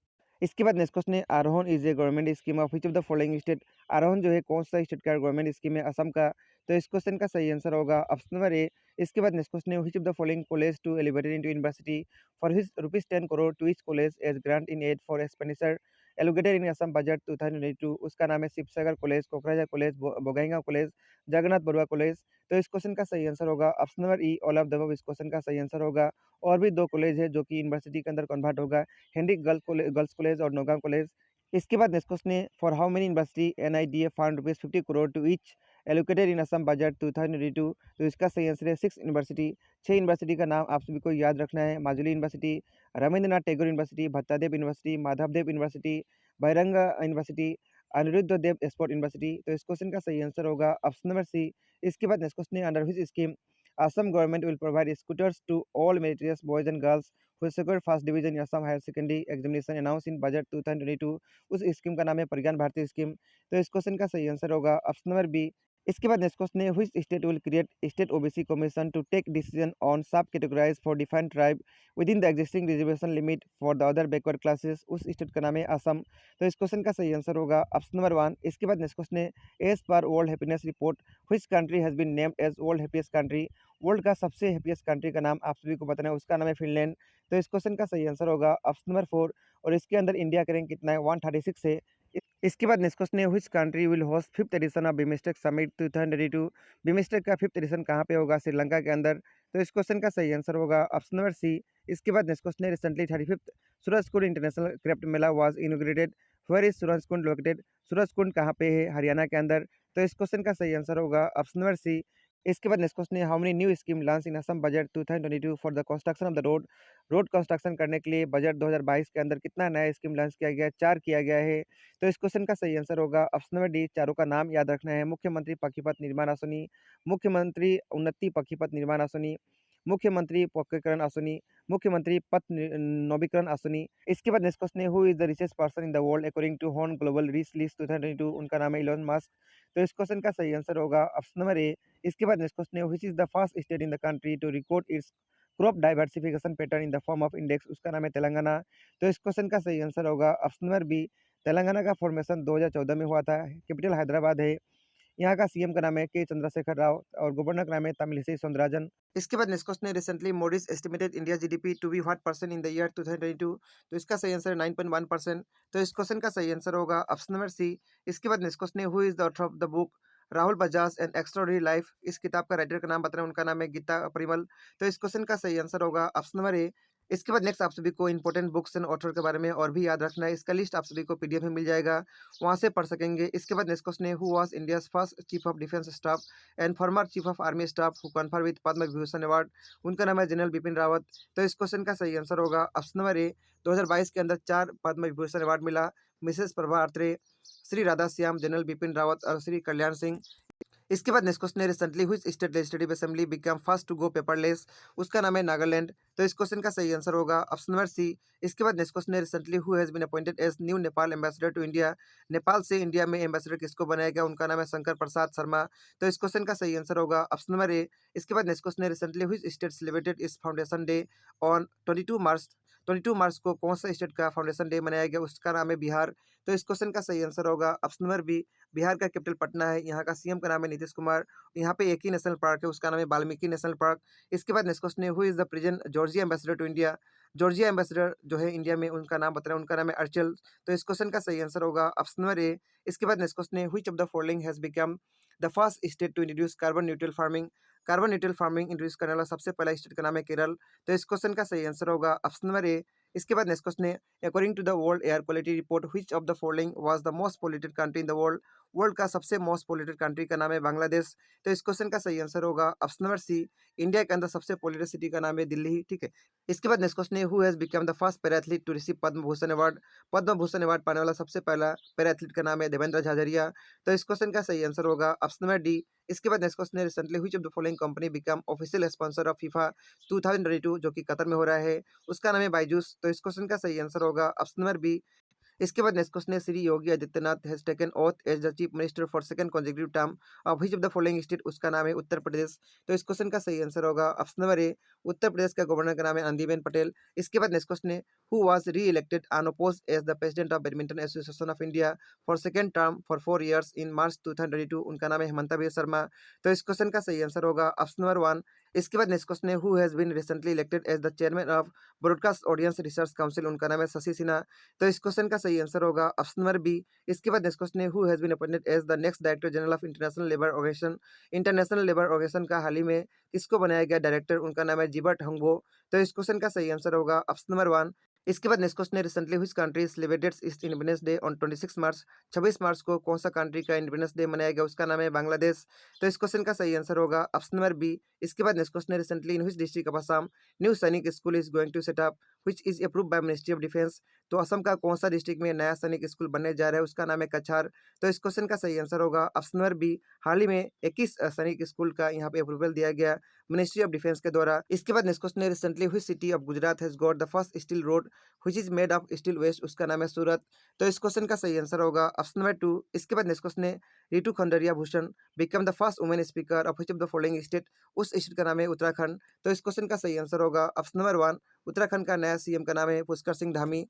इसके बाद नेक्स्ट क्वेश्चन है, आरोहण is a government scheme of which of the following state. आरोहण जो है कौन सा स्टेट का गवर्नमेंट स्कीम है? असम का। तो इस क्वेश्चन का सही आंसर होगा ऑप्शन नंबर ए। इसके बाद नेक्स्ट क्वेश्चन है, which of the following college to elevated into university for his ₹10 crore to each college as grant in aid for expenditure allocated in Assam budget 2022। उसका नाम है Sivasagar college, Kokrajhar college, Bongaigaon college, Jagannath Barua college. तो इस question का सही आंसर होगा option number E, all of the above इस question का सही आंसर होगा। और भी 2 कॉलेज है जो कि यूनिवर्सिटी के अंदर कन्वर्ट होगा, हेनरिक गर्ल्स कॉलेज और नौगांव कॉलेज। इसके बाद नेक्स्ट क्वेश्चन है, for how many university NIDA fund ₹50 crore to each allocated in Assam budget 2022। तो इसका सही आंसर है 6 यूनिवर्सिटी। 6 यूनिवर्सिटी का नाम आप सभी को याद रखना है, Majuli university, Rabindranath Tagore university, Bhattadev university, Madhavdev university, Bahiranga university, Aniruddha Dev sport university. तो इस क्वेश्चन का सही आंसर होगा ऑप्शन नंबर सी। इसके बाद नेक्स्ट क्वेश्चन है, under which scheme Assam government will provide scooters to all meritorious boys and girls who secured first division in Assam higher secondary examination announce in budget 2022। उस scheme का नाम है प्रज्ञान Bharati scheme. तो इस question का सही आंसर होगा ऑप्शन नंबर बी। इसके बाद नेक्स्ट क्वेश्चन है, which state will create state OBC commission to take decision on sub categorize for defined tribe within the existing reservation limit for the other backward classes. उस state का नाम है असम। तो इस question का सही answer होगा ऑप्शन नंबर 1। इसके बाद नेक्स्ट क्वेश्चन है, as per world happiness report which country has been named as world happiest country. World का सबसे हैप्पीएस्ट कंट्री का नाम आप सभी को बताना है, उसका नाम है फिनलैंड। तो इस क्वेश्चन का सही आंसर होगा ऑप्शन नंबर 4 और इसके अंदर इंडिया का रैंक कितना है? 136 है। इसके बाद नेक्स्ट क्वेश्चन है, which country will host 5th edition of BIMSTEC summit 2022। BIMSTEC का 5th एडिशन कहाँ पे होगा? श्रीलंका के अंदर। तो इस क्वेश्चन का सही आंसर होगा ऑप्शन नंबर सी। इसके बाद नेक्स्ट क्वेश्चन है, recently 35th Surajkund international craft mela was inaugurated where is Surajkund located. Surajkund कहाँ पे है? हरियाणा के अंदर। तो इस क्वेश्चन का सही आंसर होगा ऑप्शन नंबर सी। इसके बाद नेक्स्ट क्वेश्चन है, how many new scheme launch in Assam budget 2022 for the construction of the road. Road construction करने के लिए बजट 2022 के अंदर कितना नया स्कीम लॉन्च किया गया है? 4 किया गया है। तो इस क्वेश्चन का सही आंसर होगा ऑप्शन नंबर डी, चारों का नाम याद रखना है, मुख्यमंत्री पक्कीपथ निर्माण आसनी, मुख्यमंत्री उन्नति पक्कीपथ निर्माण आसनी, मुख्यमंत्री पक्कीकरण आसनी, मुख्यमंत्री पथ नवीकरण आसनी। इसके बाद नेक्स्ट क्वेश्चन है, who is the richest person in the world according to Hurun global rich list 2022। उनका नाम है इलोन मस्क। तो इस क्वेश्चन का सही आंसर होगा ऑप्शन नंबर ए। इसके बाद नेक्स्ट क्वेश्चन है, which is the first state in the country to record its crop diversification pattern in the form of index. उसका नाम है तेलंगाना। तो इस क्वेश्चन का सही आंसर होगा ऑप्शन नंबर बी। तेलंगाना का फॉर्मेशन 2014 में हुआ था। कैपिटल हैदराबाद है। यहाँ का सीएम का नाम है के चंद्रशेखर राव और गवर्नर का नाम है तमिलिसई सौंदरराजन। इसके बाद नेक्स्ट क्वेश्चन है, recently Moody's estimated India GDP to be what percent in the year 2022। तो इसका सही आंसर है 9.1%। तो इस क्वेश्चन का सही आंसर होगा ऑप्शन नंबर सी। इसके बाद नेक्स्ट क्वेश्चन है, who is the author of the book Rahul Bajaj and extraordinary life. इस किताब का राइटर का नाम बताना, उनका नाम है गीता परिमल। तो इस क्वेश्चन का सही आंसर होगा ऑप्शन नंबर ए। इसके बाद नेक्स्ट आप सभी को इंपॉर्टेंट बुक्स एंड ऑथर के बारे में और भी याद रखना है। इसका लिस्ट आप सभी को पीडीएफ में मिल जाएगा, वहाँ से पढ़ सकेंगे। इसके बाद नेक्स्ट क्वेश्चन है, who was India's first chief of defence staff and former chief of army staff who confer with Padma Vibhushan award. उनका नाम है जनरल बिपिन रावत। तो इस क्वेश्चन का सही आंसर होगा ऑप्शन नंबर ए। 2022 के अंदर 4 पद्म विभूषण अवार्ड मिला, मिसेस प्रभा आत्रे, श्री राधा श्याम, जनरल बिपिन रावत और श्री कल्याण सिंह। इसके बाद नेक्स्ट क्वेश्चन है, recently which state legislative assembly become first to go paperless. उसका नाम है नागालैंड। तो इस क्वेश्चन का सही आंसर होगा ऑप्शन नंबर सी। इसके बाद नेक्स्ट क्वेश्चन है, recently who has been appointed as new Nepal ambassador to India. Nepal से इंडिया में एम्बेसडर किसको बनाया गया, उनका नाम है शंकर प्रसाद शर्मा। तो इस क्वेश्चन का सही आंसर होगा ऑप्शन नंबर ए। इसके बाद नेक्स्ट क्वेश्चन है, रिसेंटली व्हिच स्टेट सेलिब्रेटेड इस फाउंडेशन डे ऑन 22 मार्च। 22 मार्च को कौन सा स्टेट का फाउंडेशन डे मनाया गया, उसका नाम है बिहार। तो इस क्वेश्चन का सही आंसर होगा ऑप्शन नंबर बी। बिहार का कैपिटल पटना है, यहाँ का सीएम का नाम है नीतीश कुमार। यहाँ पे एक ही नेशनल पार्क है, उसका नाम है वाल्मीकि नेशनल पार्क। इसके बाद नेक्स्ट क्वेश्चन है, who is the present Georgia ambassador to India. Georgia ambassador जो है इंडिया में, उनका नाम बता रहे हैं, उनका नाम है अर्चल। तो इस क्वेश्चन का सही आंसर होगा ऑप्शन नंबर ए। इसके बाद नेक्स्ट क्वेश्चन है, which of the following has become the first state to introduce carbon neutral farming. Carbon neutral farming introduce करने वाला सबसे पहला स्टेट का नाम है केरल। तो इस क्वेश्चन का सही आंसर होगा ऑप्शन नंबर ए। इसके बाद नेक्स्ट क्वेश्चन है, according to the world air quality report which of the following was the most polluted country in the world. World का सबसे मोस्ट पोल्यूटेड कंट्री का नाम है बांग्लादेश। तो इस क्वेश्चन का सही आंसर होगा ऑप्शन नंबर सी। इंडिया के अंदर सबसे पोल्यूटेड सिटी का नाम है दिल्ली। ठीक है। इसके बाद नेक्स्ट क्वेश्चन है, who has become the first para athlete to receive Padma Bhushan award. Padma Bhushan award पाने वाला सबसे पहला पैरा एथलीट का नाम है देवेंद्र झाझरिया। तो इस क्वेश्चन का सही आंसर होगा ऑप्शन नंबर डी। इसके बाद नेक्स्ट क्वेश्चन है, recently which of the following company become official sponsor of FIFA 2022, जो कि कतर में हो रहा है, उसका नाम है बायजूस। तो इस क्वेश्चन का सही आंसर होगा ऑप्शन नंबर बी। इसके बाद नेक्स्ट क्वेश्चन है, Shri Yogi Adityanath has taken oath as the chief minister for second consecutive term of which of the following state. उसका नाम है उत्तर प्रदेश। तो इस क्वेश्चन का सही आंसर होगा ऑप्शन नंबर ए। उत्तर प्रदेश का गवर्नर का नाम है आनंदीबेन पटेल। इसके बाद नेक्स्ट क्वेश्चन है, who was re elected unopposed as the president of badminton association of India for second term for 4 years in March 2022। उनका नाम है हेमंता बी शर्मा। तो इस क्वेश्चन का सही आंसर होगा ऑप्शन नंबर वन। इसके बाद नेक्स्ट क्वेश्चन है, who has been recently elected as the chairman of broadcast audience research council. उनका नाम है शशि सिन्हा। तो इस क्वेश्चन का सही आंसर होगा ऑप्शन नंबर बी। इसके बाद नेक्स्ट क्वेश्चन है, who has been appointed as the next director general of international labour organisation. International labour organisation का हाल ही में किसको बनाया गया डायरेक्टर, उनका नाम है जिबर्ट हंगबो। तो इस क्वेश्चन का सही आंसर होगा ऑप्शन नंबर वन। इसके बाद नेक्स्ट क्वेश्चन है, recently which country celebrated its independence day on 26 March. 26 मार्च को कौन सा कंट्री का इंडिपेंडेंस डे मनाया गया, उसका नाम है बांग्लादेश। तो इस क्वेश्चन का सही आंसर होगा ऑप्शन नंबर बी। इसके बाद नेक्स्ट क्वेश्चन है, recently in which district of Assam new Sainik school is going to set up which is approved by ministry of defence. तो असम का कौन सा डिस्ट्रिक्ट में नया सैनिक स्कूल बनने जा रहा है, उसका नाम है कछार। तो इस क्वेश्चन का सही आंसर होगा ऑप्शन नंबर बी। हाल ही में 21 सैनिक स्कूल का यहाँ पे अप्रूवल दिया गया मिनिस्ट्री ऑफ डिफेंस के द्वारा। इसके बाद नेक्स्ट क्वेश्चन है, recently which city of Gujarat has got the first steel road which is made of steel waste. उसका नाम है सूरत। तो इस क्वेश्चन का सही आंसर होगा ऑप्शन नंबर टू। इसके बाद नेक्स्ट क्वेश्चन है, Ritu Khanduri Bhushan become the first women speaker of which of the following state. उस स्टेट का नाम है उत्तराखंड। तो इस क्वेश्चन का सही आंसर होगा ऑप्शन नंबर वन। उत्तराखंड का नया सीएम का नाम है पुष्कर सिंह धामी।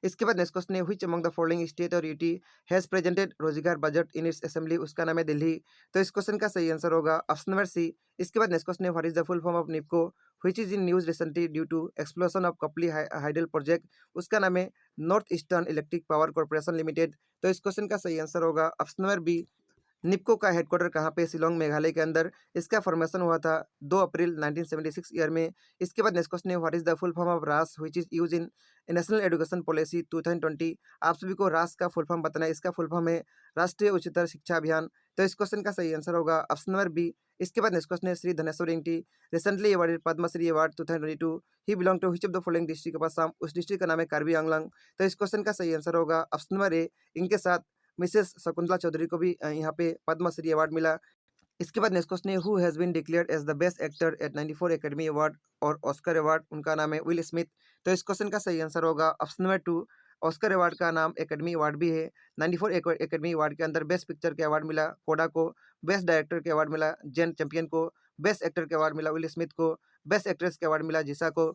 इसके बाद नेक्स्ट क्वेश्चन है, which among the following state और यूटी हैज प्रेजेंटेड रोजगार बजट इन इट्स असेंबली। उसका नाम है दिल्ली। तो इस क्वेश्चन का सही आंसर होगा ऑप्शन नंबर सी। इसके बाद नेक्स्ट क्वेश्चन है, what is the full form of NEEPCO which is in news recently due to explosion of Kopili hydel project. उसका नाम है north eastern electric power corporation limited. तो इस क्वेश्चन का सही आंसर होगा ऑप्शन नंबर बी। निपको का हेडक्वार्टर कहाँ पे, शिलोंग मेघालय के अंदर। इसका फॉर्मेशन हुआ था 2 अप्रैल 1976 ईयर में। इसके बाद नेक्स्ट क्वेश्चन है, what is the full form of RAS which is use in national education policy 2020। आप सभी को रास का फुल फॉर्म बताना है। इसका फुल फॉर्म है राष्ट्रीय उच्चतर शिक्षा अभियान। तो इस क्वेश्चन का सही आंसर होगा ऑप्शन नंबर बी। इसके बाद नेक्स्ट क्वेश्चन है, Shri Dhaneswar Engti recently awarded Padma Shri award 2022 he belong to which of the following district of Assam. उस डिस्ट्रिक्ट का नाम है कार्बी आंगलंग। तो इस क्वेश्चन का सही आंसर होगा ऑप्शन नंबर ए। इनके साथ मिसेस शकुंतला चौधरी को भी यहाँ पे पद्मश्री अवार्ड मिला। इसके बाद नेक्स्ट क्वेश्चन है, who has been declared as the best actor at 94 academy award और ऑस्कर अवार्ड। उनका नाम है विल स्मिथ। तो इस क्वेश्चन का सही आंसर होगा option number two. Oscar award का नाम एकेडमी अवार्ड भी है। 94 एकेडमी अवार्ड के अंदर बेस्ट पिक्चर के अवार्ड मिला कोडा को, बेस्ट डायरेक्टर के अवार्ड मिला जेन चैंपियन को, बेस्ट एक्टर के अवार्ड मिला विल स्मिथ को, बेस्ट एक्ट्रेस के अवार्ड मिला जिसा को।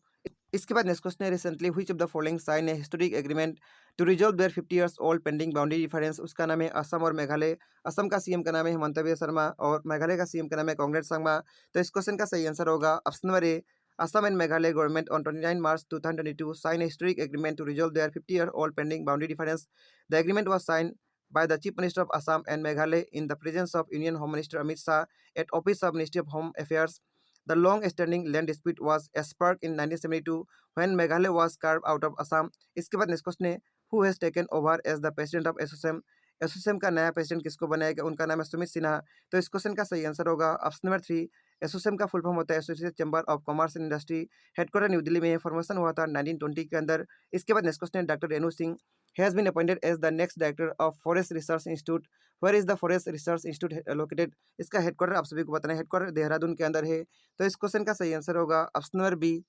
इसके बाद नेक्स्ट क्वेश्चन है, recently which of the following sign a historic agreement to resolve their 50 years old pending boundary difference. उसका नाम है असम और मेघालय। असम का सीएम का नाम है हेमंत बिस्वा शर्मा और मेघालय का सीएम का नाम है कांग्रेस संगमा। तो इस क्वेश्चन का सही आंसर होगा option number A. Assam and Meghalaya government on 29 March 2022 signed a historic agreement to resolve their 50-year-old pending boundary difference. The agreement was signed by the Chief Minister of Assam and Meghalaya in the presence of Union Home Minister Amit Shah at Office of Ministry of Home Affairs. The long standing land dispute was spark in 1972 when Meghalaya was carve out of Assam. इसके बाद next question है who has taken over as the president of ASSOCHAM. ASSOCHAM का नया president किसको बनाया गया, उनका नाम है सुमित सिन्हा। तो इस क्वेश्चन का सही आंसर होगा ऑप्शन नंबर 3। एसोचैम का फुल फॉर्म होता है associated chamber of commerce and industry. Headquarter new Delhi में फॉर्मेशन हुआ था 1920 के अंदर। इसके बाद नेक्स्ट क्वेश्चन है doctor Renu Singh has been appointed as the next director of forest research institute. Where is the forest research institute located. इसका हेडक्वार्टर आप सभी को बताना है, हेडक्वार्टर देहरादून के अंदर है। तो इस क्वेश्चन का सही आंसर होगा ऑप्शन नंबर बी।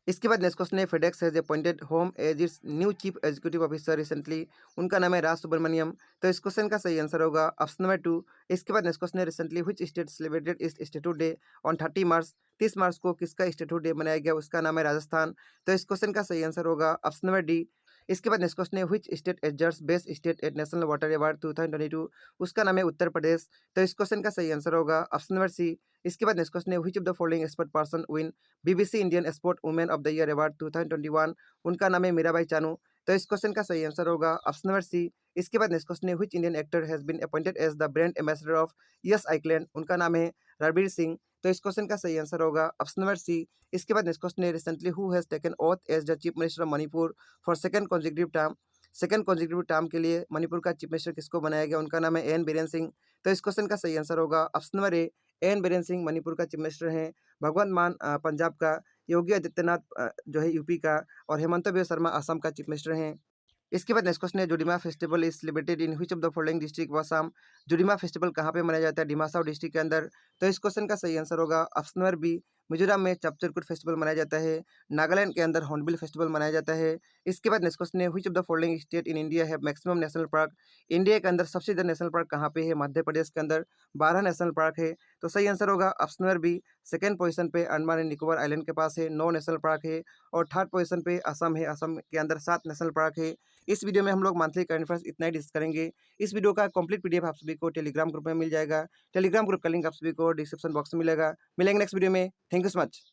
इसके बाद नेक्स्ट क्वेश्चन है FedEx has appointed home as its new chief executive officer recently. उनका नाम है राज सुब्रमण्यम। तो इस क्वेश्चन का सही आंसर होगा ऑप्शन नंबर 2। इसके बाद नेक्स्ट क्वेश्चन है recently which state celebrated it's statute day on 30 मार्च। 30 मार्च को किसका स्टेट्यूट डे मनाया गया, उसका नाम है राजस्थान। तो इस क्वेश्चन का सही आंसर होगा ऑप्शन नंबर डी। इसके बाद नेक्स्ट क्वेश्चन है which state adjudged best state at national water award 2022। उसका नाम है उत्तर प्रदेश। तो इस क्वेश्चन का सही आंसर होगा ऑप्शन नंबर सी। इसके बाद नेक्स्ट क्वेश्चन है which of the following expert person win BBC Indian sport women of the year award 2021। उनका नाम है मीराबाई चानू। तो इस क्वेश्चन का सही आंसर होगा ऑप्शन नंबर सी। इसके बाद नेक्स्ट क्वेश्चन है which Indian actor has been appointed as the brand ambassador of Yas Island. उनका नाम है रणबीर सिंह। तो इस क्वेश्चन का सही आंसर होगा ऑप्शन नंबर सी। इसके बाद नेक्स्ट क्वेश्चन है recently who has taken oath as the chief minister of Manipur for second consecutive term. Second consecutive term के लिए मणिपुर का चीफ मिनिस्टर किसको बनाया गया, उनका नाम है एन बीरेन सिंह। तो इस क्वेश्चन का सही आंसर होगा option number A. N Biren Singh Manipur का चीफ मिनिस्टर हैं। भगवंत मान पंजाब का, योगी आदित्यनाथ जो है यूपी का, और हेमंत बिस्वा शर्मा असम का चीफ मिनिस्टर हैं। इसके बाद नेक्स्ट क्वेश्चन है Judima festival is celebrated in which of the following district of Assam. Judima festival कहाँ पे मनाया जाता है, डिमासाव डिस्ट्रिक्ट के अंदर। तो इस क्वेश्चन का सही आंसर होगा ऑप्शन नंबर बी। मिजोरम में चपचरकुट फेस्टिवल मनाया जाता है। नागालैंड के अंदर हॉर्नबिल फेस्टिवल मनाया जाता है। इसके बाद नेक्स्ट क्वेश्चन है which of the following state in India है मैक्सिमम नेशनल पार्क। इंडिया के अंदर सबसे ज़्यादा नेशनल पार्क कहाँ पे है, मध्य प्रदेश के अंदर 12 नेशनल पार्क है। तो सही आंसर होगा option number B. Second position पे अंडमान एंड निकोबार आइलैंड के पास है 9 नेशनल पार्क है। और थर्ड पोजीशन पे असम है, असम के अंदर 7 नेशनल पार्क है। इस वीडियो में हम लोग मंथली करंट अफेयर्स इतना ही डिस्कस करेंगे। इस वीडियो का कंप्लीट पीडीएफ आप सभी को टेलीग्राम ग्रुप में मिल जाएगा। टेलीग्राम ग्रुप का लिंक आप सभी को डिस्क्रिप्शन बॉक्स में मिलेगा। मिलेंगे नेक्स्ट वीडियो में। Thank you so much.